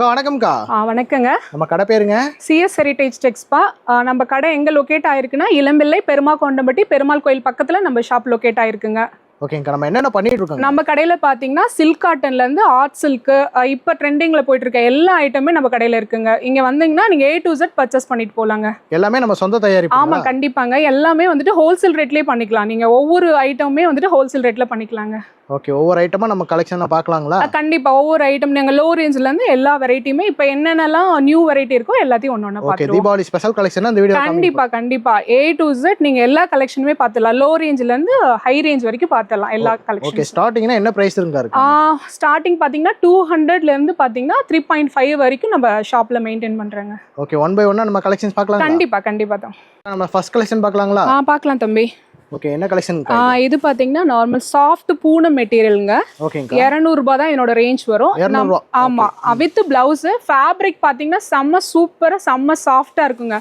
வணக்கம்க்கா. வணக்கங்க. நம்ம கடை பேருங்க சிஎஸ் ஹெரிடேஜ் டெக்ஸ்பா. நம்ம கடை எங்கே லொக்கேட் ஆயிருக்குன்னா இளம்பிள்ளை பெருமாள் கோயில் பக்கத்தில் நம்ம ஷாப் லொக்கேட் ஆயிருக்குங்க. ஓகேங்கக்கா. நம்ம என்னென்ன பண்ணிட்டு இருக்கோம்? நம்ம கடையில் பார்த்தீங்கன்னா சில்க் காட்டன்லேருந்து ஆர்ட் சில்க்கு இப்போ ட்ரெண்டிங்கில் போயிட்டு இருக்க எல்லா ஐட்டமே நம்ம கடையில் இருக்குங்க. இங்கே வந்தீங்கன்னா நீங்கள் A to Z பர்ச்சேஸ் பண்ணிட்டு போகலாங்க. எல்லாமே நம்ம சொந்த தயாரிப்பு? ஆமாம், கண்டிப்பாங்க. எல்லாமே வந்துட்டு ஹோல்சேல் ரேட்லேயே பண்ணிக்கலாம். நீங்கள் ஒவ்வொரு ஐட்டமுமே வந்துட்டு ஹோல்சேல் ரேட்டில் பண்ணிக்கலாங்க. ஓகே. ஒவ்வொரு ஐட்டமா நம்ம கலெக்ஷனை பார்க்கலாங்களா? கண்டிப்பாக. ஒவ்வொரு ஐட்டம் நீங்கள் லோ ரேஞ்சிலேருந்து எல்லா வெரைட்டியுமே இப்போ என்னென்னலாம் நியூ வெரைட்டி இருக்கோ எல்லாத்தையும் ஒன்று ஒன்று பார்க்கலாம். தீபாவளி ஸ்பெஷல் கலெக்ஷன் இந்த வீடியோ கண்டிப்பாக A to Z நீங்கள் எல்லா கலெக்ஷனுமே பார்த்துடலாம். லோ ரேஞ்சிலேருந்து ஹை ரேஞ்ச் வரைக்கும் பார்த்துடலாம் எல்லா கலெக்ஷன். ஓகே. ஸ்டார்டிங்னா என்ன பிரைஸ் இருக்கு? ஸ்டார்டிங் பார்த்தீங்கன்னா 200ல இருந்து பார்த்தீங்கன்னா 3.5 வரைக்கும் நம்ம ஷாப்ல மெயின்டைன் பண்றாங்க. ஓகே. ஒன் பை ஒன்னா நம்ம கலெக்ஷன்ஸ் பார்க்கலாம். கண்டிப்பா தான். நம்ம ஃபர்ஸ்ட் கலெக்ஷன் பார்க்கலாங்களா? பார்க்கலாம் தம்பி. ஓகே. என்ன கலெக்ஷன்? இது பாத்தீங்கன்னா நார்மல் சாஃப்ட் பூனம் மெட்டீரியல்ங்க. ஓகேங்க. 200 ரூபாய் தான் என்னோட ரேஞ்ச் வரும். ஆமா, வித் பிளவுஸ். ஃபேப்ரிக் பாத்தீங்கன்னா செம்ம சூப்பரா செம்ம சாஃப்டா இருக்குங்க.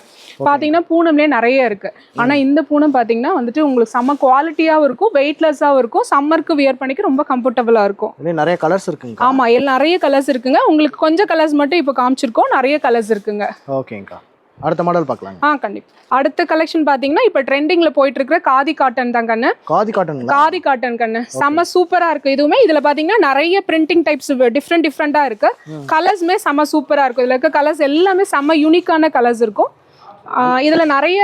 பாத்தீங்கன்னா பூனம்லயே நிறைய இருக்கு. ஆனா இந்த பூனம் பாத்தீங்கன்னா வந்துட்டு உங்களுக்கு செம்ம குவாலிட்டியாவும் இருக்கும், வெயிட்லெஸ்ஸாவும் இருக்கும். சம்மருக்கு வியர் பண்ணிக்க ரொம்ப கம்ஃபர்டபுளா இருக்கும். நிறைய கலர்ஸ் இருக்குங்க. ஆமா, நிறைய கலர்ஸ் இருக்குங்க. உங்களுக்கு கொஞ்சம் கலர்ஸ் மட்டும் இப்போ காமிச்சிருக்கோம், நிறைய கலர்ஸ் இருக்குங்க. ஓகேங்கக்கா. அடுத்த மாடல் பார்க்கலாம். கண்டிப்பா. அடுத்த கலெக்ஷன் பாத்தீங்கன்னா இப்ப ட்ரெண்டிங்ல போயிட்டு இருக்கிற காதி காட்டன் தான் கண்ணு. காதி காட்டன் கண்ணு செம்ம சூப்பரா இருக்கு. இதுவுமே இதுல பாத்தீங்கன்னா நிறைய பிரிண்டிங் டைப்ஸ் டிஃப்ரெண்டா இருக்கு. கலர்ஸ்மே செம்ம சூப்பரா இருக்கும். இதுல இருக்க கலர்ஸ் எல்லாமே செம்ம யூனிக்கான கலர்ஸ் இருக்கும். இதுல நிறைய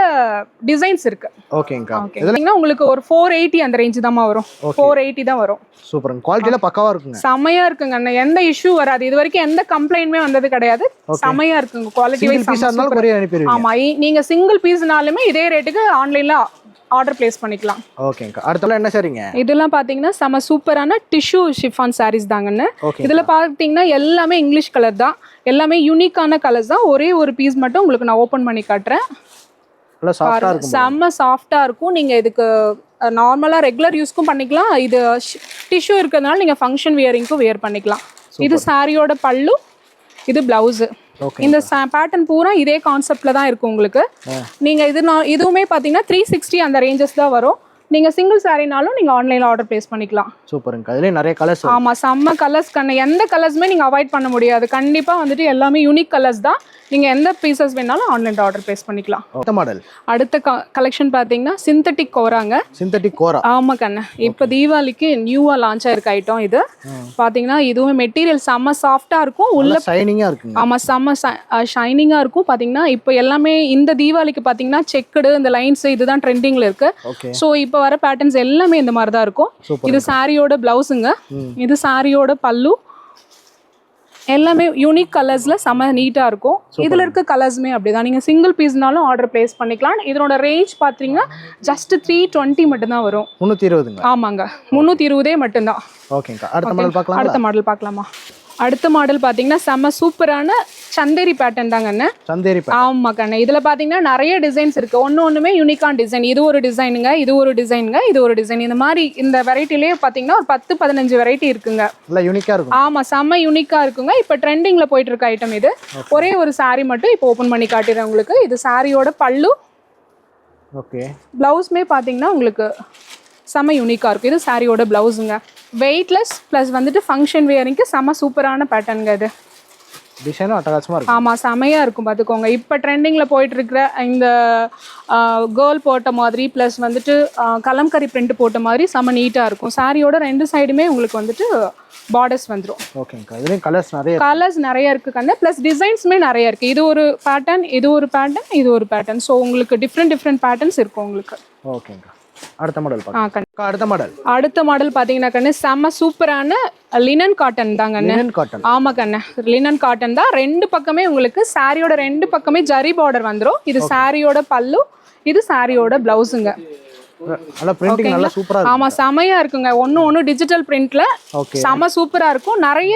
டிசைன்ஸ் இருக்கு. ஓகேங்கக்கா. இதெல்லாம் உங்களுக்கு ஒரு 480 அந்த ரேஞ்ச் தான் வரும். 480 தான் வரும். சூப்பர். குவாலிட்டில பக்காவா இருக்குங்க. செமையா இருக்குங்க. எந்த இஷ்யூ வராது. இது வரைக்கும் எந்த கம்ப்ளைண்ட்மே வந்தது கிடையாது. செமையா இருக்குங்க. குவாலிட்டி வைஸ் அனுப்பிடுவீங்க. ஆமா, நீங்க சிங்கிள் பீஸ்னாலுமே இதே ரேட்டுக்கு ஆன்லைன்ல ஆர்டர் பிளேஸ் பண்ணிக்கலாம். ஓகேங்க. அடுத்தல என்ன சரிங்க? இதெல்லாம் பாத்தீங்கன்னா செம சூப்பரான டிஷ்யூ ஷிஃபான் சாரீஸ் தாங்கன்னு. இதுல பாத்தீங்கன்னா எல்லாமே இங்கிலீஷ் கலர் தான். எல்லாமே யூனிக்கான கலர்ஸ் தான். ஒரே ஒரு பீஸ் மட்டும் உங்களுக்கு நான் ஓபன் பண்ணி காட்டுறேன். செம்ம சாஃப்டா இருக்கும். நீங்க இதுக்கு நார்மலா ரெகுலர் யூஸ்க்கும் பண்ணிக்கலாம். இது டிஷ்யூ இருக்கிறதுனால நீங்க ஃபங்க்ஷன் வியரிங்க்கும் வியர் பண்ணிக்கலாம். இது சாரியோட பல்லு, இது பிளவுஸ். இந்த பேட்டர்ன் பூரா இதே கான்செப்ட்ல தான் இருக்கும் உங்களுக்கு. நீங்க இதுவுமே பாத்தீங்கன்னா 360 அந்த ரேஞ்சஸ் தான் வரும். நீங்க சிங்கிள் சாரினாலும் நீங்க ஆன்லைன்ல ஆர்டர் பிளேஸ் பண்ணிக்கலாம். சூப்பர்ங்க. அதுல நிறைய கலர்ஸ். ஆமா, செம்ம கலர்ஸ் கண்ணு. எந்த கலர்ஸ்மே நீங்க அவாய்ட் பண்ண முடியாது. கண்டிப்பா வந்துட்டு எல்லாமே யூனிக் கலர்ஸ் தான். நீங்க எந்த பீசஸ் வேணாலும் ஆன்லைன்ல ஆர்டர் பிளேஸ் பண்ணிக்கலாம். அடுத்த மாடல். அடுத்த கலெக்ஷன் பாத்தீங்கன்னா சிந்தட்டிக் கோராங்க. சிந்தட்டிக் கோரா. ஆமா கண்ணு. இப்ப தீபாவளிக்கு நியூவா லான்ச் ஆயிருக்க ஐட்டம் இது. பாத்தீங்கன்னா இதுவே மெட்டீரியல் செம்ம சாஃப்டா இருக்கும். உள்ள ஷைனிங்கா இருக்குங்க. ஆமா, செம்ம ஷைனிங்கா இருக்கும். பாத்தீங்கன்னா இப்போ எல்லாமே இந்த தீபாவளிக்கு பாத்தீங்கன்னா செக்குடு இந்த லைன்ஸ் இதுதான் ட்ரெண்டிங்ல இருக்கு. சோ இப்போ வர பேட்டர்ன்ஸ் எல்லாமே இந்த மாதிரி தான் இருக்கும். இது சாரியோட பிளவுஸுங்க. இது சாரியோட பல்லு. எல்லாமே யூனிக் கலர்ஸ்ல செம நீட்டா இருக்கும். இதுல இருக்க கலர்ஸ்மே அப்படிதான். நீங்க சிங்கிள் பீஸ்னாலும் ஆர்டர் பிளேஸ் பண்ணிக்கலாம். இதனோட ரேஞ்ச் பாத்தீங்கன்னா ஜஸ்ட் 320 மட்டும் தான் வரும். 320. ஆமாங்க, 320 மட்டும் தான். ஓகேங்க. அடுத்த மாடல் பார்க்கலாம். அடுத்த மாடல் பார்க்கலாமா? அடுத்த மாடல் பாத்தீங்கன்னா செம்ம சூப்பரான சந்தேரி பேட்டர்ன் தாங்கண்ணே. சந்தேரி. ஆமா கண்ணே. இதுல பாத்தீங்கன்னா நிறைய டிசைன்ஸ் இருக்கு. ஒண்ணுமே யூனிக்கான டிசைன். இது ஒரு டிசைனுங்க, இது ஒரு டிசைனுங்க, இது ஒரு டிசைன். இந்த மாதிரி இந்த வெரைட்டிலேயே பாத்தீங்கன்னா ஒரு 10-15 வெரைட்டி இருக்குங்க. யூனிக்கா இருக்கும். ஆமா, செம்ம யூனிக்கா இருக்குங்க. இப்ப ட்ரெண்டிங்ல போயிட்டு இருக்க ஐட்டம் இது. ஒரே ஒரு சாரி மட்டும் இப்போ ஓபன் பண்ணி காட்டுறேன் உங்களுக்கு. இது சாரியோட பல்லு. ஓகே. பிளவுஸ்மே பாத்தீங்கன்னா உங்களுக்கு செம்ம யூனிக்கா இருக்கும். இது சாரியோட பிளவுஸுங்க. வெயிட்லெஸ் பிளஸ் வந்துட்டு ஃபங்க்ஷன் வியரிங்க்கு செம்ம சூப்பரான பேட்டர்னுங்க இது. டிசைனும் அட்டகாசமா இருக்கும். ஆமா, செமையா இருக்கும் பாத்துக்கோங்க. இப்ப ட்ரெண்டிங்ல போயிட்டு இருக்கிற இந்த கேர்ள் போட்ட மாதிரி பிளஸ் வந்துட்டு கலம்கரி பிரிண்ட் போட்ட மாதிரி செம்ம நீட்டா இருக்கும். சாரியோட ரெண்டு சைடுமே உங்களுக்கு வந்துட்டு பார்டர்ஸ் வந்துடும். ஓகேங்க. இதுலயும் கலர்ஸ் நிறைய இருக்கு கண்ணு. பிளஸ் டிசைன்ஸ்மே நிறைய இருக்கு. இது ஒரு பேட்டர்ன், இது ஒரு பேட்டர்ன், இது ஒரு பேட்டர்ன். ஸோ உங்களுக்கு டிஃப்ரெண்ட் பேட்டர்ன்ஸ் இருக்கும் உங்களுக்கு. ஓகேங்க. அடுத்த மாடல் பார்க்கலாம். அடுத்த மாடல் பாத்தீங்கன்னா கண்ணு செம்ம சூப்பரான லினன் காட்டன் தாங்க. ஆமா கண்ணு, லினன் காட்டன் தான். ரெண்டு பக்கமே உங்களுக்கு சாரியோட ரெண்டு பக்கமே ஜரி பார்டர் வந்துரும். இது சாரியோட பல்லு, இது சாரியோட பிளவுஸுங்க. ஆமா, செமையா இருக்குங்க. ஒன்னு டிஜிட்டல் பிரிண்ட்ல செம சூப்பரா இருக்கும். நிறைய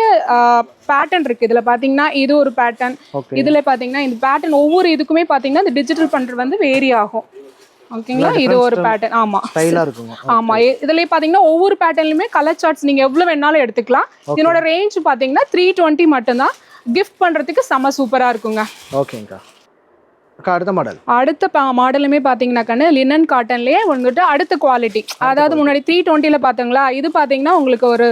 பேட்டர்ன் இருக்கு இதுல பாத்தீங்கன்னா. இது ஒரு பேட்டர்ன். இதுல பாத்தீங்கன்னா இந்த பேட்டர்ன் ஒவ்வொரு இதுக்குமே பாத்தீங்கன்னா இந்த டிஜிட்டல் பண்றது வந்து வேரி ஆகும். ஓகேங்களா? இது ஒரு பேட்டர்ன். ஆமா, ஸ்டைலா இருக்குங்க. ஆமா, இதுலயே பாத்தீங்கன்னா ஒவ்வொரு பேட்டர்ன்லயுமே கலர் சார்ட்ஸ் நீங்க எவ்வளவு வேணாலும் எடுத்துக்கலாம். இதனோட ரேஞ்ச் பாத்தீங்கன்னா 320 மட்டும் தான். கிஃப்ட் பண்றதுக்கு செம சூப்பரா இருக்குங்க. ஓகேங்க. அடுத்த மாடலுமே பாத்தீங்கன்னா லினன் காட்டன்லயே வந்துட்டு அடுத்த குவாலிட்டி. அதாவது முன்னாடி 320ல பாத்தீங்களா, இது பாத்தீங்கன்னா உங்களுக்கு ஒரு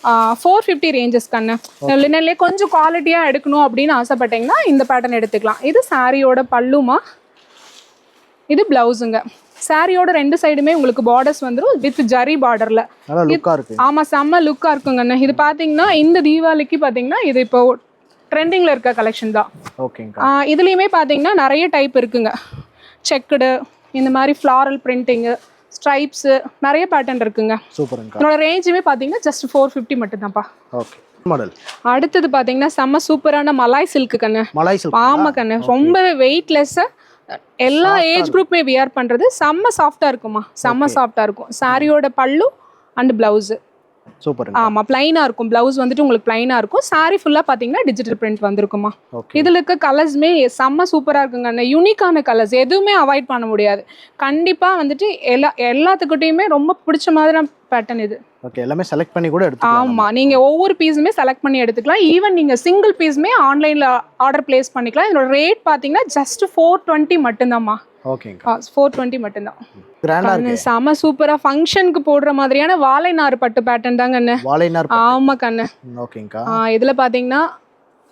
450 ரேஞ்சஸ் கண்ணு. லினன்லேயே கொஞ்சம் குவாலிட்டியாக எடுக்கணும் அப்படின்னு ஆசைப்பட்டீங்கன்னா இந்த பேட்டர்ன் எடுத்துக்கலாம். இது சாரியோட பல்லுமா, இது பிளவுஸுங்க. சாரியோட ரெண்டு சைடுமே உங்களுக்கு பார்டர்ஸ் வந்துடும் வித் ஜரி பார்டர்ல. ஆமா, செம்ம லுக்கா இருக்குங்கண்ணா. இது பாத்தீங்கன்னா இந்த தீபாவளிக்கு பாத்தீங்கன்னா இது இப்போ ட்ரெண்டிங்ல இருக்க கலெக்ஷன் தான். இதுலயுமே பாத்தீங்கன்னா நிறைய டைப் இருக்குங்க. செக்குடு, இந்த மாதிரி ஃப்ளாரல் பிரிண்டிங்கு, ஸ்ட்ரைப்ஸு, நிறைய பேட்டர்ன் இருக்குங்க. சூப்பருங்க. இதோட ரேஞ்சுமே பார்த்தீங்கன்னா ஜஸ்ட் 450 மட்டும்தான்ப்பா. ஓகே. மாடல் அடுத்தது பார்த்தீங்கன்னா செம்ம சூப்பரான மலாய் சில்க் கண்ணு. மலாய் சில்க். ஆமாம் கண்ணு, ரொம்ப வெயிட்லெஸ்ஸு, எல்லா ஏஜ் குரூப்புமே வியர் பண்ணுறது. செம்ம சாஃப்டாக இருக்குமா, செம்ம சாஃப்டாக இருக்கும். சாரியோட பல்லு அண்ட் பிளவுஸு சூப்பர். ஆமாம், பிளைனாக இருக்கும். பிளவுஸ் வந்துட்டு உங்களுக்கு பிளைனாக இருக்கும். சாரி ஃபுல்லாக பார்த்தீங்கன்னா டிஜிட்டல் பிரிண்ட் வந்திருக்குமா. இதில் இருக்க கலர்ஸுமே செம்ம சூப்பராக இருக்குங்க. யூனிக்கான கலர்ஸ் எதுவுமே அவாய்ட் பண்ண முடியாது. கண்டிப்பாக வந்துட்டு எல்லாத்துக்கிட்டையுமே ரொம்ப பிடிச்ச மாதிரி பேட்டர்ன் இது. ஓகே, எல்லாமே செலக்ட் பண்ணி கூட எடுத்துக்கலாம். ஆமாம், நீங்கள் ஒவ்வொரு பீஸுமே செலக்ட் பண்ணி எடுத்துக்கலாம். ஈவன் நீங்கள் சிங்கிள் பீஸுமே ஆன்லைனில் ஆர்டர் பிளேஸ் பண்ணிக்கலாம். இதோட ரேட் பார்த்தீங்கன்னா ஜஸ்ட் 420 மட்டும்தான்மா. ஓகேங்க, 420 மட்டும்தான். கிராண்டா இருக்கு, செம சூப்பரா ஃபங்க்ஷனுக்கு போடுற மாதிரியான வாழை நார் பட்டு பேட்டர்ன் தாங்க கண்ணு. வாழை நார். ஆமா கண்ணு. ஓகேங்கா. இதுல பாத்தீங்கன்னா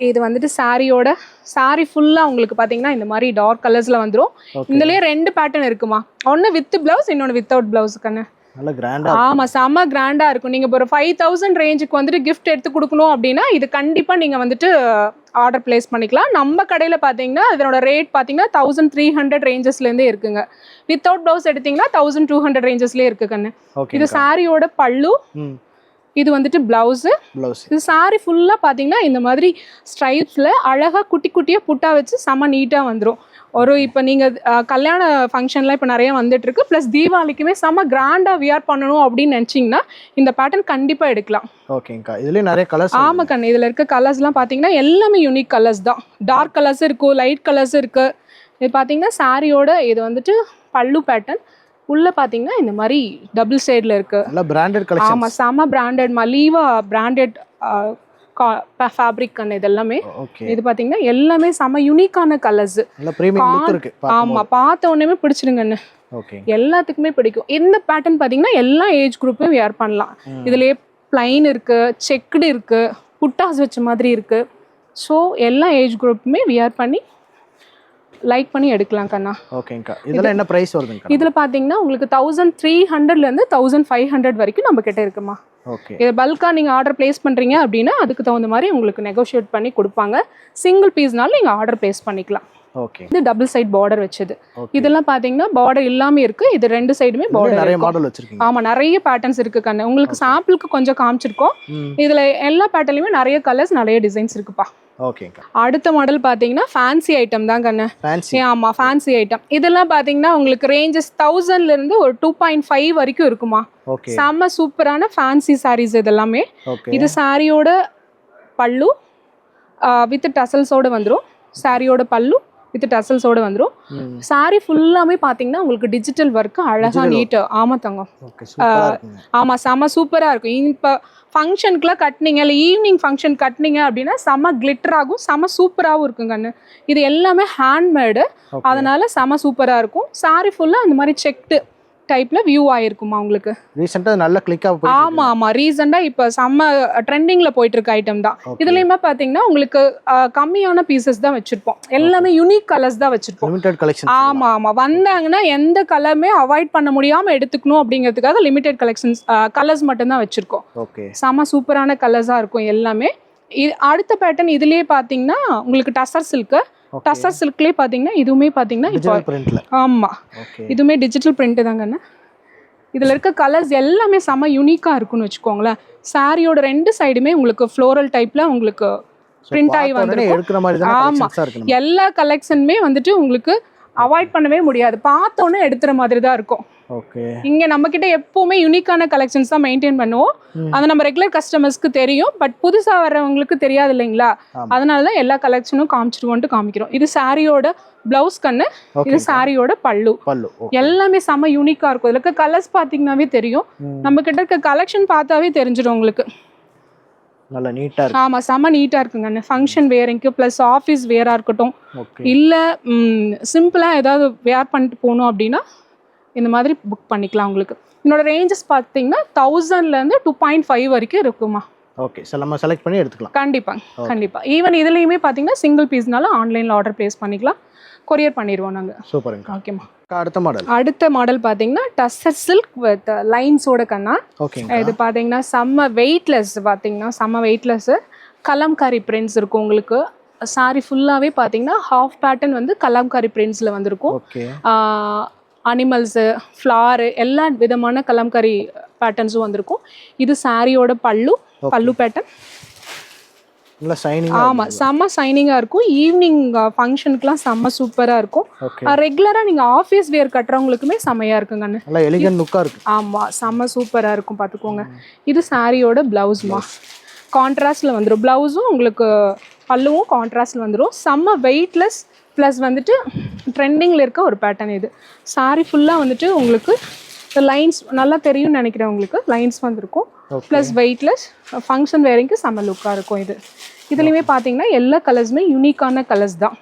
இது வந்துட்டு சாரியோட சாரி ஃபுல்லா உங்களுக்கு பாத்தீங்கன்னா இந்த மாதிரி டார்க் கலர்ஸ்ல வந்துரும். இதுலயே ரெண்டு பேட்டர்ன் இருக்குமா, ஒன்னு வித் பிளவுஸ், இன்னொன்னு வித்தவுட் பிளவுஸ் கண்ணு. நல்ல கிராண்டா. ஆமா, செம கிராண்டா இருக்கும். நீங்க ஒரு 5000 ரேஞ்சுக்கு வந்துட்டு கிஃப்ட் எடுத்து கொடுக்கணும் அப்படின்னா இது கண்டிப்பா நீங்க வந்துட்டு ஆர்டர் பிளேஸ் பண்ணிக்கலாம். நம்ம கடையில பாத்தீங்கன்னா இதனோட ரேட் பாத்தீங்கன்னா 1300 ரேஞ்சஸ்ல இருந்தே இருக்குங்க. வித்தவுட் பிளவுஸ் எடுத்தீங்கன்னா 1200 ரேஞ்சஸ்லயே இருக்கு கண்ணு. இது சாரியோட பல்லு, இது வந்துட்டு பிளவுஸ். இது சாரி ஃபுல்லா பாத்தீங்கன்னா இந்த மாதிரி ஸ்ட்ரைப்ஸ்ல அழகா குட்டி குட்டியா புட்டா வச்சு செம நீட்டா வந்துடும். ஒரு இப்போ நீங்கள் கல்யாண ஃபங்க்ஷன்லாம் இப்போ நிறைய வந்துட்டு இருக்கு. ப்ளஸ் தீபாவளிக்குமே செம்ம கிராண்டாக வியர் பண்ணணும் அப்படின்னு நினச்சிங்கன்னா இந்த பேட்டர்ன் கண்டிப்பாக எடுக்கலாம். ஓகேங்கக்கா. இதுலேயும் நிறைய கலர்ஸ். ஆமாம் கண்ணு, இதில் இருக்க கலர்ஸ்லாம் பார்த்தீங்கன்னா எல்லாமே யூனிக் கலர்ஸ் தான். டார்க் கலர்ஸ் இருக்கும், லைட் கலர்ஸ் இருக்குது. இது பார்த்தீங்கன்னா சாரியோட இது வந்துட்டு பல்லு பேட்டர்ன். உள்ளே பார்த்தீங்கன்னா இந்த மாதிரி டபுள் சைடில் இருக்குது. நல்ல பிராண்டட் கலெக்ஷன். ஆமாம், செம்ம பிராண்டட், மலீவா பிராண்டட் ஃபேப்ரிக் இது எல்லாமே. இது பாத்தீங்கன்னா எல்லாமே செம யூனிக்கான கலர்ஸ். ஆமா, பார்த்த உடனே பிடிச்சிருங்கன்னு. எல்லாத்துக்குமே பிடிக்கும். இந்த பேட்டர்ன் பாத்தீங்கன்னா எல்லா ஏஜ் குரூப்பும் வியர் பண்ணலாம். இதுலயே பிளைன் இருக்கு, செக்குடு இருக்கு, புட்டாஸ் வச்ச மாதிரி இருக்கு. ஸோ எல்லா ஏஜ் குரூப்புமே வியர் பண்ணி லைக் பண்ணி எடுக்கலாம் கண்ணா. ஓகேங்கா. இதெல்லாம் என்ன பிரைஸ் வருதுங்க? இதுல பாத்தீங்கன்னா உங்களுக்கு 1300 இருந்து 1500 வரைக்கும் நம்ம கிட்ட இருக்குமா. ஓகே. இது பல்கா நீங்க ஆர்டர் பிளேஸ் பண்றீங்க அப்படின்னா அதுக்கு தகுந்த மாதிரி உங்களுக்கு நெகோஷியேட் பண்ணி கொடுப்பாங்க. சிங்கிள் பீஸ்னால நீங்க ஆர்டர் பிளேஸ் பண்ணிக்கலாம். ஓகே. இது டபுள் சைடு பார்டர் வச்சது. இதெல்லாம் பாத்தீங்கன்னா பார்டர் இல்லாம இருக்கு. இது ரெண்டு சைடுமே பார்டர். நிறைய மாடல் வச்சிருக்கீங்க. ஆமா, நிறைய பேட்டர்ன்ஸ் இருக்கு கண்ணு. உங்களுக்கு சாம்பிளுக்கு கொஞ்சம் காமிச்சிருக்கோம். இதுல எல்லா பேட்டர்ன்லயுமே நிறைய கலர்ஸ், நிறைய டிசைன்ஸ் இருக்குப்பா. ஓகேங்க. அடுத்த மாடல் பாத்தீங்கன்னா ஃபேன்சி ஐட்டம் தான் கண்ணு. ஆமா, ஃபேன்சி ஐட்டம். இதெல்லாம் பாத்தீங்கன்னா உங்களுக்கு ரேஞ்சஸ் 1000ல இருந்து ஒரு 2.5 வரைக்கும் இருக்குமா. செம்ம சூப்பரான ஃபேன்சி சாரீஸ் இதெல்லாமே. இது சாரியோட பல்லு வித் டசல்ஸோட வந்துரும். சாரியோட பல்லு வித் டசல்ஸோட வந்துரும். சாரி ஃபுல்லாமே பாத்தீங்கன்னா உங்களுக்கு டிஜிட்டல் ஒர்க் அழகா நீட்டா. ஆமா தங்கம். ஆமா, செம சூப்பரா இருக்கும். இப்போ ஃபங்க்ஷனுக்குலாம் கட்டினீங்க, இல்லை ஈவினிங் ஃபங்க்ஷன் கட்டினீங்க அப்படின்னா செம கிளிட்டராகும், செம சூப்பராகவும் இருக்குங்கண்ணு. இது எல்லாமே ஹேண்ட்மேடு, அதனால செம சூப்பராக இருக்கும். சாரி ஃபுல்லாக இந்த மாதிரி செக்டு டைப்ல வியூ ஆயிருக்குமா உங்களுக்கு. ரீசெண்டா நல்ல கிளிக்கா போயிட்டு. ஆமா ஆமா, ரீசெண்டா இப்ப செம்ம ட்ரெண்டிங்ல போயிட்டு இருக்க ஐட்டம் தான். இதுலயுமே பாத்தீங்கன்னா உங்களுக்கு கம்மியான பீசஸ் தான் வச்சிருப்போம். எல்லாமே யூனிக் கலர்ஸ் தான் வச்சிருப்போம். Limited collection. ஆமா ஆமா, வந்தாங்கன்னா எந்த கலருமே அவாய்ட் பண்ண முடியாம எடுத்துக்கணும் அப்படிங்கிறதுக்காக லிமிடெட் கலெக்ஷன்ஸ் கலர்ஸ் மட்டும் தான் வச்சிருக்கோம். ஓகே. செம்ம சூப்பரான கலர்ஸா இருக்கும் எல்லாமே. அடுத்த பேட்டர்ன் இதுலயே பாத்தீங்கன்னா உங்களுக்கு டசர் சில்க். டசர் சில்க்லேயே பார்த்தீங்கன்னா இதுவுமே பார்த்தீங்கன்னா இப்போ ஆமாம், இதுவுமே டிஜிட்டல் பிரிண்ட் தாங்கண்ணா. இதில் இருக்க கலர்ஸ் எல்லாமே செம்ம யூனிக்காக இருக்குன்னு வச்சுக்கோங்களேன். சாரியோட ரெண்டு சைடுமே உங்களுக்கு ஃப்ளோரல் டைப்பில் உங்களுக்கு பிரிண்ட் ஆகி வந்துருக்கும். ஆமாம், எல்லா கலெக்ஷனுமே வந்துட்டு உங்களுக்கு அவாய்ட் பண்ணவே முடியாது. பார்த்தோன்னே எடுத்துற மாதிரி தான் இருக்கும். ஓகே. இங்க நம்ம கிட்ட எப்பவுமே யூனிக்கான கலெக்ஷன்ஸ் தான் மெயின்டைன் பண்ணுவோம். அது நம்ம ரெகுலர் கஸ்டமர்ஸ்க்கு தெரியும், பட் புதுசா வர்றவங்களுக்கு தெரியாது இல்லைங்களா. அதனால தான் எல்லா கலெக்ஷனும் காமிச்சிருவோன்ட்டு காமிக்கிறோம். இது சாரியோட பிளவுஸ் கண்ணு, இது சாரியோட பல்லு. எல்லாமே செம்ம யூனிக்கா இருக்கும். இதுல கலர்ஸ் பாத்தீங்கன்னாவே தெரியும். நம்ம கிட்ட இருக்க கலெக்ஷன் பார்த்தாவே தெரிஞ்சிடும் உங்களுக்கு. நல்ல நீட்டா இருக்கு. ஆமா, செம்ம நீட்டா இருக்குங்க. ஃபங்க்ஷன் வேரிங்க்கு ப்ளஸ் ஆஃபீஸ் வேரா இருக்கட்டும், இல்ல சிம்பிளா ஏதாவது வேர் பண்ணிட்டு போகணும் அப்படின்னா இந்த மாதிரி புக் பண்ணிக்கலாம் உங்களுக்கு. என்னோட ரேஞ்சஸ் பார்த்தீங்கன்னா 1000ல இருந்து 2.5 வரைக்கும் இருக்குமா. ஓகே சார், நம்ம செலக்ட் பண்ணி எடுத்துக்கலாம். கண்டிப்பா ஈவன் இதுலயுமே பாத்தீங்கன்னா சிங்கிள் பீஸ்னால ஆன்லைன்ல ஆர்டர் பிளேஸ் பண்ணிக்கலாம், கொரியர் பண்ணிடுவோம் நாங்க. சூப்பருங்க. ஓகேமா. அடுத்த மாடல் பாத்தீங்கன்னா டஸ்ஸர் சில்க் வித் லைன்ஸோட கண்ணா. இது பாத்தீங்கன்னா செம்ம வெயிட்லெஸ் கலம்காரி பிரிண்ட்ஸ் இருக்கும் உங்களுக்கு. சாரி ஃபுல்லாவே பாத்தீங்கன்னா ஹாஃப் பேட்டர்ன் வந்து கலம்காரி பிரிண்ட்ஸ்ல வந்திருக்கும். அனிமல்ஸு, ஃப்ளாரு, எல்லா விதமான கலம்காரி பேட்டர்ன்ஸும் வந்திருக்கும். இது சாரியோட பல்லு பேட்டர்ன். ஆமாம், செம்ம சைனிங்காக இருக்கும். ஈவினிங் ஃபங்க்ஷனுக்குலாம் செம்ம சூப்பராக இருக்கும். ரெகுலராக நீங்கள் ஆஃபீஸ் வேர் கட்டுறவங்களுக்குமே செம்மையாக இருக்குங்கண்ணு. ஆமாம், செம்ம சூப்பராக இருக்கும், பார்த்துக்கோங்க. இது சாரியோட ப்ளவுஸ்மா, கான்ட்ராஸ்டில் வந்துடும். ப்ளவுஸும் உங்களுக்கு பல்லுவும் கான்ட்ராஸ்டில் வந்துடும். செம்ம வெயிட்லெஸ் ப்ளஸ் வந்துட்டு ட்ரெண்டிங்கில் இருக்க ஒரு பேட்டர்ன் இது. சாரி ஃபுல்லாக வந்துட்டு உங்களுக்கு லைன்ஸ் நல்லா தெரியும்னு நினைக்கிறேன். உங்களுக்கு லைன்ஸ் வந்திருக்கும். ப்ளஸ் வெயிட்லெஸ் ஃபங்க்ஷன் வேரிங்க்கு செம்ம லுக்காக இருக்கும் இது. இதுலேயுமே பார்த்தீங்கன்னா எல்லா கலர்ஸுமே யூனிக்கான கலர்ஸ் தான்.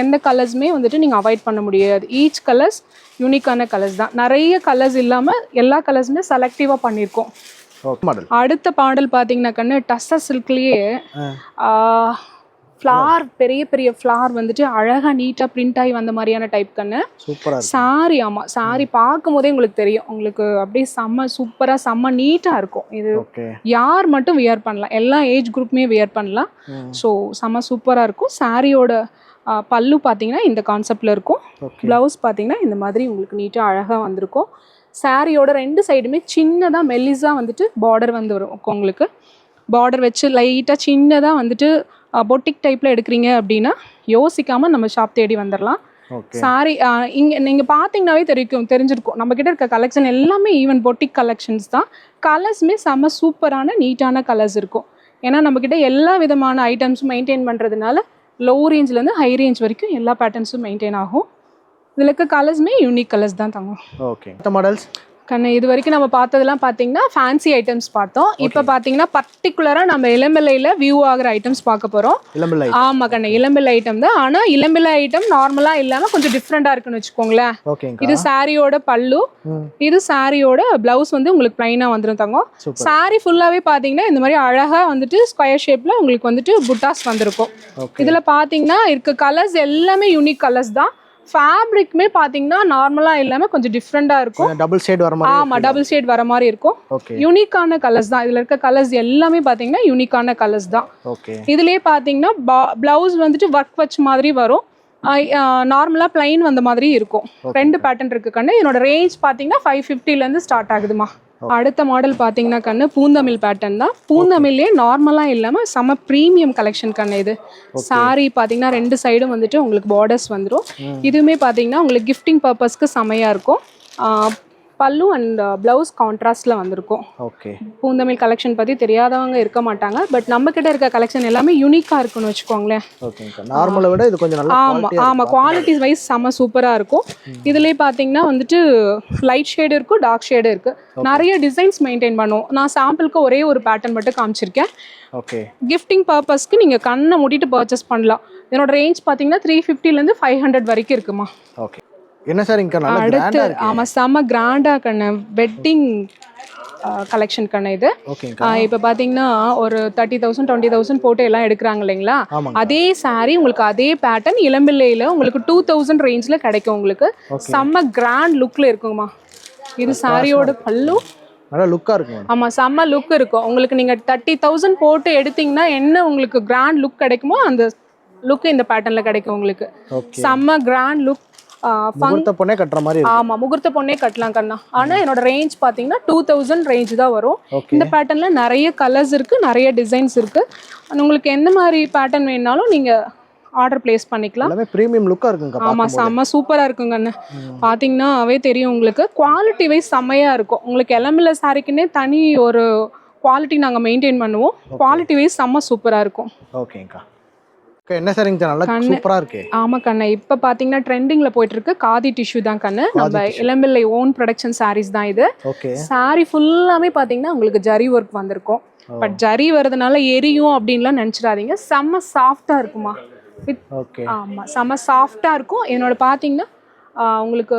எந்த கலர்ஸுமே வந்துட்டு நீங்கள் அவாய்ட் பண்ண முடியாது. ஈச் கலர்ஸ் யூனிக்கான கலர்ஸ் தான். நிறைய கலர்ஸ் இல்லாமல் எல்லா கலர்ஸுமே செலக்டிவாக பண்ணியிருக்கோம். அடுத்த மாடல் பார்த்தீங்கன்னா கண்ணு டஸ்ஸர் சில்க்லேயே ஃப்ளார், பெரிய பெரிய ஃப்ளார் வந்துட்டு அழகாக நீட்டாக பிரிண்ட் ஆகி வந்த மாதிரியான டைப் கண்ணு. சாரி. ஆமாம், சாரி பார்க்கும் போதே உங்களுக்கு தெரியும். உங்களுக்கு அப்படியே செம்ம நீட்டாக இருக்கும். இது யார் மட்டும் வியர் பண்ணலாம், எல்லா ஏஜ் குரூப்புமே வியர் பண்ணலாம். ஸோ செம்ம சூப்பராக இருக்கும். சாரியோட பல்லு பார்த்தீங்கன்னா இந்த கான்செப்டில் இருக்கும். ப்ளவுஸ் பார்த்தீங்கன்னா இந்த மாதிரி உங்களுக்கு நீட்டாக அழகாக வந்திருக்கும். சாரியோட 2 சைடுமே சின்னதாக மெல்லிஸாக வந்துட்டு பார்டர் வந்து வரும். உங்களுக்கு பார்டர் வச்சு லைட்டாக சின்னதாக வந்துட்டு பொட்டிக் டைப்பில் எடுக்கிறீங்க அப்படின்னா யோசிக்காமல் நம்ம ஷாப் தேடி வந்துடலாம். சாரி இங்கே நீங்கள் பார்த்தீங்கன்னாவே தெரிஞ்சிருக்கும் நம்மக்கிட்ட இருக்க கலெக்ஷன் எல்லாமே ஈவன் பொட்டிக் கலெக்ஷன்ஸ் தான். கலர்ஸுமே செம்ம சூப்பரான நீட்டான கலர்ஸ் இருக்கும். ஏன்னா நம்மக்கிட்ட எல்லா விதமான ஐட்டம்ஸும் மெயின்டைன் பண்ணுறதுனால லோ ரேஞ்சிலேருந்து ஹை ரேஞ்ச் வரைக்கும் எல்லா பேட்டர்ன்ஸும் மெயின்டைன் ஆகும். இதில் இருக்க கலர்ஸுமே யூனிக் கலர்ஸ் தான் தாங்க. ஓகே, மாடல்ஸ் கண்ணு இது வரைக்கும் நம்ம பார்த்ததெல்லாம் பார்த்தீங்கன்னா ஃபேன்சி ஐட்டம்ஸ் பார்த்தோம். இப்போ பார்த்தீங்கன்னா பர்டிகுலராக நம்ம இளம்பிள்ளையில் வியூ ஆகிற ஐட்டம்ஸ் பார்க்க போகிறோம். ஆமாம் கண்ணு, இளம்பிள்ளை ஐட்டம் தான். ஆனால் இளம்பிள்ளை ஐட்டம் நார்மலாக இல்லாமல் கொஞ்சம் டிஃப்ரெண்டாக இருக்குன்னு வச்சுக்கோங்களேன். இது சாரியோட பல்லு, இது சாரியோட பிளவுஸ் வந்து உங்களுக்கு பிளைனாக வந்துடும் தங்கம். சாரி ஃபுல்லாகவே பார்த்தீங்கன்னா இந்த மாதிரி அழகாக வந்துட்டு ஸ்கொயர் ஷேப்பில் உங்களுக்கு வந்துட்டு புட்டாஸ் வந்திருக்கும். இதில் பார்த்தீங்கன்னா இருக்க கலர்ஸ் எல்லாமே யூனிக் கலர்ஸ் தான். ஃபேப்ரிக்மே பாத்தீங்கன்னா நார்மலா இல்லாம கொஞ்சம் டிஃப்ரெண்டா இருக்கும். டபுள் ஷேட் வர மாதிரி. ஆமா, டபுள் ஷேட் வர மாதிரி இருக்கும். யூனிக்கான கலர்ஸ் தான். இதுல இருக்க கலர்ஸ் எல்லாமே பாத்தீங்கன்னா யூனிக்கான கலர்ஸ் தான். இதுலயே பாத்தீங்கன்னா பிளவுஸ் வந்துட்டு ஒர்க் வச்ச மாதிரி வரும். நார்மலா பிளைன் வந்த மாதிரி இருக்கும். 2 பேட்டர்ன் இருக்கு கண்ணு. இதோட ரேஞ்ச் பாத்தீங்கன்னா 550 இருந்து ஸ்டார்ட் ஆகுதுமா. அடுத்த மாடல் பார்த்தீங்கன்னா கண்ணு பூந்தமிழ் பேட்டர்ன் தான். பூந்தமிழ்லேயே நார்மலாக இல்லாமல் செம்ம ப்ரீமியம் கலெக்ஷன் கண்ணு இது. சாரி பார்த்தீங்கன்னா 2 சைடும் வந்துட்டு உங்களுக்கு பார்டர்ஸ் வந்துடும். இதுவுமே பார்த்தீங்கன்னா உங்களுக்கு கிஃப்டிங் பர்பஸ்க்கு செமையாக இருக்கும். பல்லு அண்ட் ப்ளவுஸ் கான்ட்ராஸ்டில் வந்திருக்கும். ஓகே, பூந்தமிழ் கலெக்ஷன் பற்றி தெரியாதவங்க இருக்க மாட்டாங்க. பட் நம்மக்கிட்ட இருக்க கலெக்ஷன் எல்லாமே யூனிக்காக இருக்குன்னு வச்சுக்கோங்களேன். நார்மலை விட இது கொஞ்சம் நல்லா. ஆமாம், குவாலிட்டி வைஸ் செம்ம சூப்பராக இருக்கும். இதுலேயே பார்த்தீங்கன்னா வந்துட்டு லைட் ஷேடு இருக்கும், டார்க் ஷேடு இருக்குது. நிறைய டிசைன்ஸ் மெயின்டைன் பண்ணுவோம். நான் சாம்பிளுக்கு ஒரே ஒரு பேட்டர்ன் மட்டும் காமிச்சிருக்கேன். ஓகே, கிஃப்டிங் பர்பஸ்க்கு நீங்கள் கண்ணை மூடிட்டு பர்ச்சேஸ் பண்ணலாம். இதனோட ரேஞ்ச் பார்த்தீங்கன்னா 350 ஃபைவ் 500 வரைக்கும் இருக்குமா. ஓகே, என்ன சார் இங்க நல்லா கிராண்டா இருக்கு. ஆமா, செம கிராண்டா கண்ணு. வெட்டிங் கலெக்ஷன் கண்ணு இது. இப்போ பார்த்தீங்கன்னா ஒரு 30,000 20,000 போட்டு எல்லாம் எடுக்கிறாங்க இல்லைங்களா. அதே சாரி உங்களுக்கு அதே பேட்டர்ன் இளம்பிள்ளையில் உங்களுக்கு 2000 ரேஞ்சில் கிடைக்கும். உங்களுக்கு செம்ம கிராண்ட் லுக்கில் இருக்குங்கம்மா. இது சாரியோட பல்லு. நல்லா லுக்காக இருக்கும். ஆமாம், செம்ம லுக் இருக்கும். உங்களுக்கு நீங்கள் 30,000 போட்டு எடுத்தீங்கன்னா என்ன உங்களுக்கு கிராண்ட் லுக் கிடைக்குமோ அந்த லுக் இந்த பேட்டர்னில் கிடைக்கும் உங்களுக்கு. செம்ம கிராண்ட் லுக். முகூர்த்த பொண்ணே கட்டுற மாதிரி. ஆமா, முகூர்த்த பொண்ணே கட்டலாம் கண்ணா. ஆனா என்னோட ரேஞ்ச் பாத்தீங்கன்னா 2000 ரேஞ்ச் தான் வரும். இந்த பேட்டர்ன்ல நிறைய கலர்ஸ் இருக்கு, நிறைய டிசைன்ஸ் இருக்கு. உங்களுக்கு எந்த மாதிரி பேட்டர்ன் வேணாலும் நீங்க ஆர்டர் பிளேஸ் பண்ணிக்கலாம். எல்லாமே பிரீமியம் லுக்கா இருக்குங்க. ஆமா, செம்ம சூப்பரா இருக்குங்க அண்ணா. பாத்தீங்கன்னா அவே தெரியும் உங்களுக்கு. குவாலிட்டி வைஸ் செம்மையா இருக்கும். உங்களுக்கு இளம்பிள்ளை சாரிக்குன்னே தனி ஒரு குவாலிட்டி நாங்க மெயின்டைன் பண்ணுவோம். குவாலிட்டி வைஸ் செம்ம சூப்பரா இருக்கும். ஓகேங்கா. என்ன சார் இங்க நல்லா சூப்பரா இருக்கு. ஆமா கண்ணா, இப்ப பாத்தீங்கன்னா ட்ரெண்டிங்ல போயிட்டு இருக்கு காதி டிஷ்யூ தான் கண்ணு. நம்ம இளம்பிள்ளை ஓன் ப்ரொடக்ஷன் சாரீஸ் தான் இது. சாரி ஃபுல்லாமே பாத்தீங்கன்னா உங்களுக்கு ஜரி ஒர்க் வந்திருக்கும். பட் ஜரி வரதுனால எரியும் அப்படின்லாம் நினைச்சிடாதீங்க. செம்ம சாஃப்டா இருக்குமா. ஆமா, செம்ம சாஃப்டா இருக்கும். என்னோட பாத்தீங்கன்னா உங்களுக்கு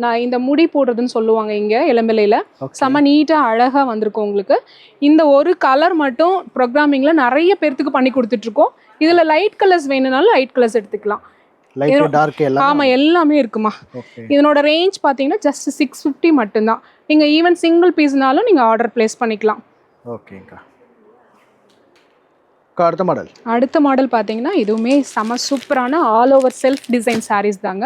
நான் இந்த முடி போடுறதுன்னு சொல்லுவாங்க இங்கே இளம்பிள்ளையில் செம்ம நீட்டாக அழகாக வந்திருக்கும் உங்களுக்கு. இந்த ஒரு கலர் மட்டும் ப்ரோக்ராமிங்கில் நிறைய பேர்த்துக்கு பண்ணி கொடுத்துட்ருக்கோம். இதில் லைட் கலர்ஸ் வேணும்னாலும் லைட் கலர்ஸ் எடுத்துக்கலாம். ஆமாம், எல்லாமே இருக்குமா. இதனோட ரேஞ்ச் பார்த்தீங்கன்னா ஜஸ்ட் 650 மட்டும்தான். நீங்கள் ஈவன் சிங்கிள் பீஸ்னாலும் நீங்கள் ஆர்டர் பிளேஸ் பண்ணிக்கலாம். ஓகேங்கக்கா. அடுத்த மாடல் பார்த்தீங்கன்னா இதுவுமே செம சூப்பரான all over self design sarees தாங்க.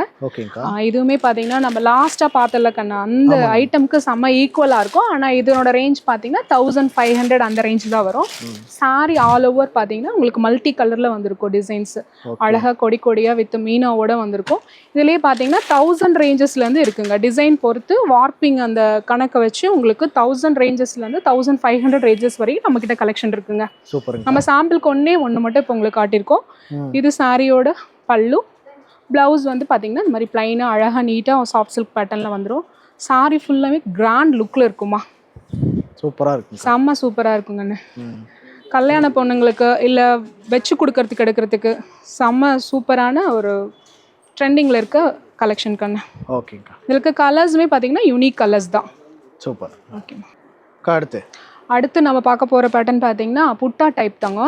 இதுவுமே பார்த்தீங்கன்னா நம்ம லாஸ்ட்டாக பார்த்தல கண்ணா அந்த ஐட்டம்க்கு செம்ம ஈக்குவலாக இருக்கும். ஆனால் இதனோட ரேஞ்ச் பார்த்தீங்கன்னா 1500 அந்த ரேஞ்ச் தான் வரும். சாரி ஆல் ஓவர் பார்த்தீங்கன்னா உங்களுக்கு மல்டி கலரில் வந்திருக்கும் டிசைன்ஸ். அழகாக கொடி கொடியாக வித் மீனாவோட வந்திருக்கும். இதுலேயே பார்த்தீங்கன்னா 1000 ரேஞ்சஸ்லேருந்து இருக்குங்க. டிசைன் பொறுத்து வார்ப்பிங் அந்த கணக்கை வச்சு உங்களுக்கு 1000 ரேஞ்சஸ்லேருந்து 1500 ரேஞ்சஸ் வரைக்கும் நம்மக்கிட்ட கலெக்ஷன் இருக்குங்க. நம்ம சாம்பிள் ஒன்னே ஒன்று மட்டும் இப்போ உங்களுக்கு காட்டியிருக்கோம். இது சாரியோட பல்லு. பிளவுஸ் வந்து பார்த்தீங்கன்னா இந்த மாதிரி பிளைனாக அழகாக நீட்டாக சாஃப்ட் சில்க் பேட்டர்னில் வந்துடும். சாரி ஃபுல்லாகவே கிராண்ட் லுக்கில் இருக்குமா. சூப்பராக இருக்கும், செம்ம சூப்பராக இருக்குங்கண்ணே. கல்யாண பொண்ணுங்களுக்கு இல்லை வச்சு கொடுக்கறதுக்கு எடுக்கிறதுக்கு செம்ம சூப்பரான ஒரு ட்ரெண்டிங்கில் இருக்க கலெக்ஷன் கண்ணு. ஓகேங்க. இதுக்கு கலர்ஸுமே பார்த்தீங்கன்னா யூனிக் கலர்ஸ் தான். சூப்பர். ஓகே. அடுத்து நம்ம பார்க்க போகிற பேட்டர்ன் பார்த்தீங்கன்னா புட்டா டைப் தாங்க.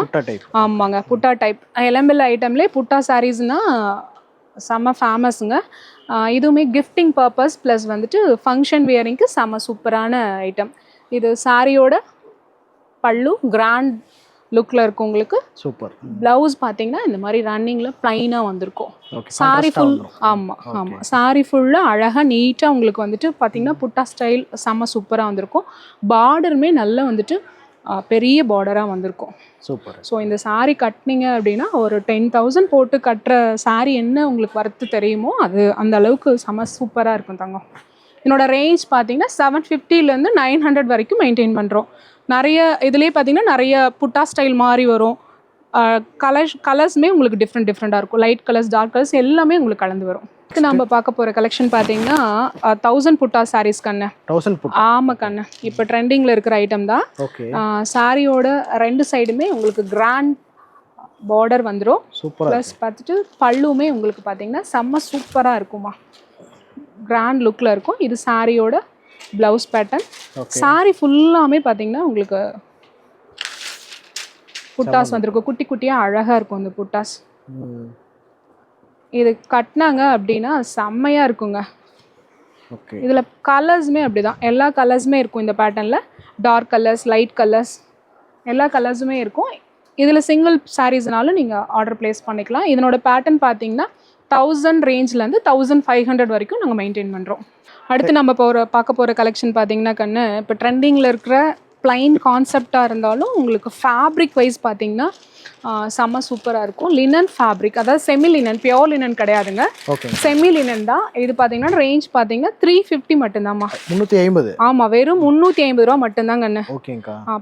ஆமாங்க, புட்டா டைப். இளம்பிள்ளை ஐட்டம்லேயே புட்டா சாரீஸ்னால் செம்ம ஃபேமஸுங்க. இதுவுமே கிஃப்டிங் பர்பஸ் ப்ளஸ் வந்துட்டு ஃபங்க்ஷன் வியரிங்க்கு செம்ம சூப்பரான ஐட்டம். இது சாரியோட பல்லு கிராண்ட் லுக்கில் இருக்கும் உங்களுக்கு. சூப்பர். ப்ளவுஸ் பார்த்தீங்கன்னா இந்த மாதிரி ரன்னிங்கில் ப்ளைனாக வந்திருக்கும். சாரி ஃபுல் ஆமாம் சாரி ஃபுல்லாக அழகாக நீட்டாக உங்களுக்கு வந்துட்டு பார்த்தீங்கன்னா புட்டா ஸ்டைல் செம்ம சூப்பராக வந்திருக்கும். பார்டருமே நல்லா வந்துட்டு பெரிய பார்டராக வந்திருக்கும். சூப்பர். ஸோ இந்த சாரீ கட்டினீங்க அப்படின்னா ஒரு 10,000 போட்டு கட்டுற சாரீ என்ன உங்களுக்கு வரத்து தெரியுமோ அது அந்த அளவுக்கு செம்ம சூப்பராக இருக்கும் தங்கம். என்னோட ரேஞ்ச் பார்த்தீங்கன்னா 750லேருந்து 900 வரைக்கும் மெயின்டைன் பண்ணுறோம். நிறைய இதுலேயே பார்த்தீங்கன்னா நிறைய புட்டா ஸ்டைல் மாதிரி வரும். கலர்ஸுமே உங்களுக்கு டிஃப்ரெண்ட்டாக இருக்கும். லைட் கலர்ஸ், டார்க் கலர்ஸ் எல்லாமே உங்களுக்கு கலந்து வரும். நம்ம பார்க்க போகிற கலெக்ஷன் பார்த்தீங்கன்னா 1000 புட்டா சாரீஸ் கண்ணு. 1000 புட்டா. ஆமாம் கண்ணு, இப்போ ட்ரெண்டிங்கில் இருக்கிற ஐட்டம் தான். சாரியோட 2 சைடுமே உங்களுக்கு கிராண்ட் பார்டர் வந்துடும். ப்ளஸ் பார்த்துட்டு பல்லுமே உங்களுக்கு பார்த்தீங்கன்னா செம்ம சூப்பராக இருக்குமா, கிராண்ட் லுக்கில் இருக்கும். இது சாரியோட ப்ளவுஸ் பேட்டர்ன். சாரி ஃபுல்லாமே பார்த்தீங்கன்னா உங்களுக்கு புட்டாஸ் வந்திருக்கும். குட்டி குட்டியாக அழகாக இருக்கும் இந்த புட்டாஸ். இது கட்டினாங்க அப்படின்னா செம்மையாக இருக்குங்க. இதில் கலர்ஸுமே அப்படி தான், எல்லா கலர்ஸுமே இருக்கும் இந்த பேட்டர்னில். டார்க் கலர்ஸ், லைட் கலர்ஸ் எல்லா கலர்ஸுமே இருக்கும். இதில் சிங்கிள் சாரீஸ்னாலும் நீங்கள் ஆர்டர் ப்ளேஸ் பண்ணிக்கலாம். இதனோட பேட்டர்ன் பார்த்தீங்கன்னா 1000 ரேஞ்சிலேருந்து 1500 வரைக்கும் நாங்கள் மெயின்டைன் பண்ணுறோம். அடுத்து நம்ம பார்க்க போகிற கலெக்ஷன் பார்த்தீங்கன்னா கண்ணு, இப்போ ட்ரெண்டிங்கில் இருக்கிற பிளைன் கான்செப்டாக இருந்தாலும் உங்களுக்கு ஃபேப்ரிக் வைஸ் பார்த்தீங்கன்னா செம்ம சூப்பராக இருக்கும். லினன் ஃபேப்ரிக், அதாவது செமி லினன், பியோர் லினன் கிடையாதுங்க, செமி லினன் தான். இது பார்த்தீங்கன்னா ரேஞ்ச் பார்த்தீங்கன்னா 350 மட்டும்தாம்மா. 350? ஆமாம், வெறும் 350 ரூபா மட்டும்தாங்க அண்ணன்.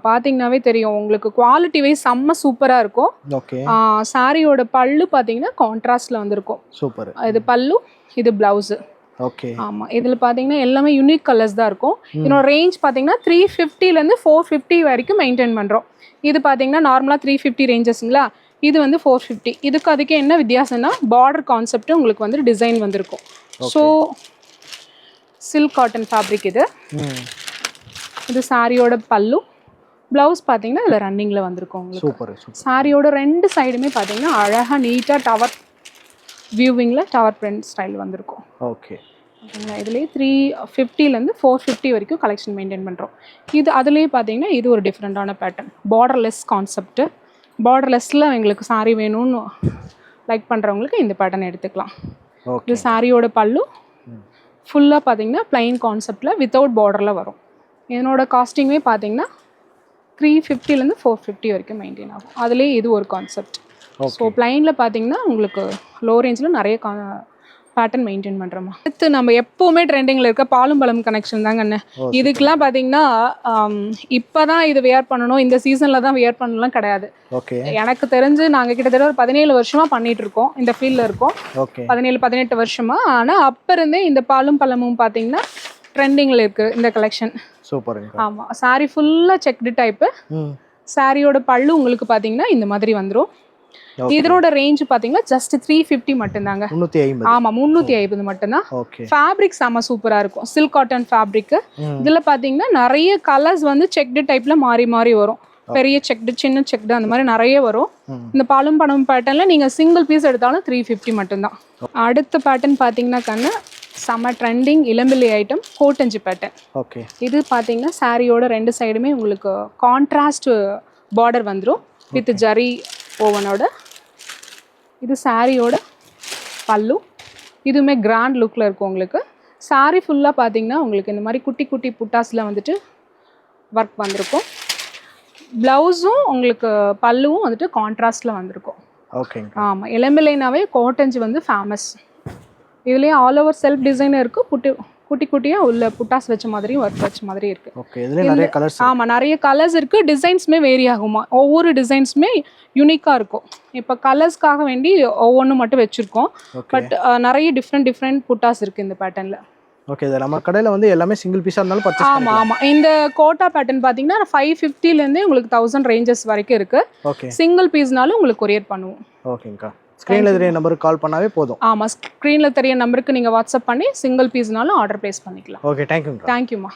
பார்த்தீங்கன்னாவே தெரியும் உங்களுக்கு குவாலிட்டி வைஸ் செம்ம சூப்பராக இருக்கும். சாரியோட பல்லு பார்த்தீங்கன்னா கான்ட்ராஸ்டில் வந்திருக்கும். சூப்பர். இது பல்லு, இது ப்ளவுஸு. ஆமாம், இதில் பார்த்தீங்கன்னா எல்லாமே யூனிக் கலர்ஸ் தான் இருக்கும். இதனோட ரேஞ்ச் பார்த்தீங்கன்னா 350லேருந்து 450 வரைக்கும் மெயின்டைன் பண்ணுறோம். இது பார்த்தீங்கன்னா நார்மலாக 350 ரேஞ்சஸ்ங்களா, இது வந்து 450. இதுக்கு அதுக்கு என்ன வித்தியாசம்னா பார்டர் கான்செப்ட் உங்களுக்கு வந்து டிசைன் வந்திருக்கும். ஸோ சில்க் காட்டன் ஃபேப்ரிக் இது. இது சாரியோட பல்லு. ப்ளவுஸ் பார்த்தீங்கன்னா இதில் ரன்னிங்கில் வந்திருக்கும் உங்களுக்கு. சாரியோட 2 சைடுமே பார்த்தீங்கன்னா அழகாக நீட்டாக டவர் வியூவிங்கில் டவர் பிரிண்ட் ஸ்டைல் வந்திருக்கும். ஓகேங்களா. இதுலேயே 350லேருந்து 450 வரைக்கும் கலெக்ஷன் மெயின்டைன் பண்ணுறோம். இது அதுலேயே பார்த்தீங்கன்னா இது ஒரு டிஃப்ரெண்ட்டான பேட்டர்ன், பார்டர்லெஸ் கான்செப்ட்டு. பார்டர்லெஸ்ஸில் எங்களுக்கு சாரீ வேணும்னு லைக் பண்ணுறவங்களுக்கு இந்த பேட்டர்ன் எடுத்துக்கலாம். இது சாரியோட பல்லு. ஃபுல்லாக பார்த்தீங்கன்னா பிளைன் கான்செப்டில் வித்தவுட் பார்டரில் வரும். இதனோட காஸ்டிங்குமே பார்த்தீங்கன்னா 350லேருந்து 450 வரைக்கும் மெயின்டைன் ஆகும். அதுலேயே இது ஒரு கான்செப்ட். ஸோ பிளைனில் பார்த்தீங்கன்னா உங்களுக்கு லோ ரேஞ்சில் நிறைய பேட்டர்ன் மெயின்டைன் பண்ணுறோமா. அடுத்து நம்ம எப்போவுமே ட்ரெண்டிங்கில் இருக்க பாலும் பழம் கனெக்ஷன் தாங்க அண்ணன். இதுக்கெலாம் பார்த்தீங்கன்னா இப்போ தான் இது வியர் பண்ணணும், இந்த சீசனில் தான் வியர் பண்ணலாம் கிடையாது. எனக்கு தெரிஞ்சு நாங்கள் கிட்டத்தட்ட ஒரு 17 வருஷமாக பண்ணிகிட்டு இருக்கோம், இந்த ஃபீல்டில் இருக்கோம். 17-18 வருஷமாக. ஆனால் அப்போ இருந்தே இந்த பாலும் பழமும் பார்த்தீங்கன்னா ட்ரெண்டிங்கில் இருக்குது இந்த கலெக்ஷன். சூப்பர். ஆமாம், சாரி ஃபுல்லாக செக்டு டைப்பு. சாரியோட பல்லு உங்களுக்கு பார்த்தீங்கன்னா இந்த மாதிரி வந்துடும். இதோட ரேஞ்ச் பாத்தீங்கன்னா ஜஸ்ட் 350 மட்டும்தாங்க. 350. ஆமா 350 மட்டும்தான். ஓகே. ஃபேப்ரிக் செம சூப்பரா இருக்கும். Silk cotton fabric. இதுல பாத்தீங்கன்னா நிறைய கலர்ஸ் வந்து செக்டு டைப்ல மாறி மாறி வரும். பெரிய செக்டு, சின்ன செக்டு, அந்த மாதிரி நிறைய வரும். இந்த பாலும் பணம் பேட்டர்ன்ல நீங்க சிங்கிள் பீஸ் எடுத்தாலும் 350 மட்டும்தான். அடுத்த பேட்டர்ன் பாத்தீங்கன்னா கண்ணு செம ட்ரெண்டிங் இளம்பிள்ளை ஐட்டம் கோட்டஞ்சி பேட்டர்ன். ஓகே. இது பாத்தீங்கன்னா சாரியோட ரெண்டு சைடுமே உங்களுக்கு கான்ட்ராஸ்ட் பார்டர் வந்துடும் வித் ஜரி ஓவனோட. இது சாரியோட பல்லு. இதுவுமே கிராண்ட் லுக்கில் இருக்கும் உங்களுக்கு. சாரி ஃபுல்லாக பார்த்தீங்கன்னா உங்களுக்கு இந்த மாதிரி குட்டி குட்டி புட்டாஸில் வந்துட்டு ஒர்க் வந்திருக்கும். ப்ளவுஸும் உங்களுக்கு பல்லுவும் வந்துட்டு கான்ட்ராஸ்டில் வந்திருக்கும். ஓகேங்க. ஆமாம், இளம்பிள்ளைனாவே கோட்டஞ்சி வந்து ஃபேமஸ். இதுலேயே ஆல் ஓவர் செல்ஃப் டிசைன் இருக்குது. குட்டி குட்டியாக உள்ள புட்டாஸ் வச்ச மாதிரியும் ஒர்க் வச்ச மாதிரி இருக்குது. ஓகே. இதுல நிறைய கலர்ஸ். ஆமாம், நிறைய கலர்ஸ் இருக்குது. டிசைன்ஸுமே வேரி ஆகுமா. ஒவ்வொரு டிசைன்ஸுமே யூனிக்காக இருக்கும். இப்போ கலர்ஸ்க்காக வேண்டி ஒவ்வொன்றும் மட்டும் வச்சுருக்கோம். பட் நிறைய டிஃப்ரெண்ட் புட்டாஸ் இருக்குது இந்த பேட்டர்னில். ஓகே. இது நம்ம கடையில் வந்து எல்லாமே சிங்கிள் பீஸாக இருந்தாலும் பர்ச்சேஸ் ஆமாம் ஆமாம். இந்த கோட்டா பேட்டர்ன் பார்த்தீங்கன்னா 550லேருந்தே உங்களுக்கு 1000 ரேஞ்சஸ் வரைக்கும் இருக்குது. ஓகே. சிங்கிள் பீஸ்னாலும் உங்களுக்கு கொரியர் பண்ணுவோம். ஓகேங்கக்கா. ஸ்க்ரீனில் தெரிய நம்பருக்கு கால் பண்ணாவே போதும். ஆமாம், ஸ்க்ரீனில் தெரிய நம்பருக்கு நீங்கள் வாட்ஸ்அப் பண்ணி சிங்கிள் பீஸ்னாலும் ஆர்டர் ப்ளேஸ் பண்ணிக்கலாம். ஓகே. தேங்க்யூ. தேங்க்யூம்மா.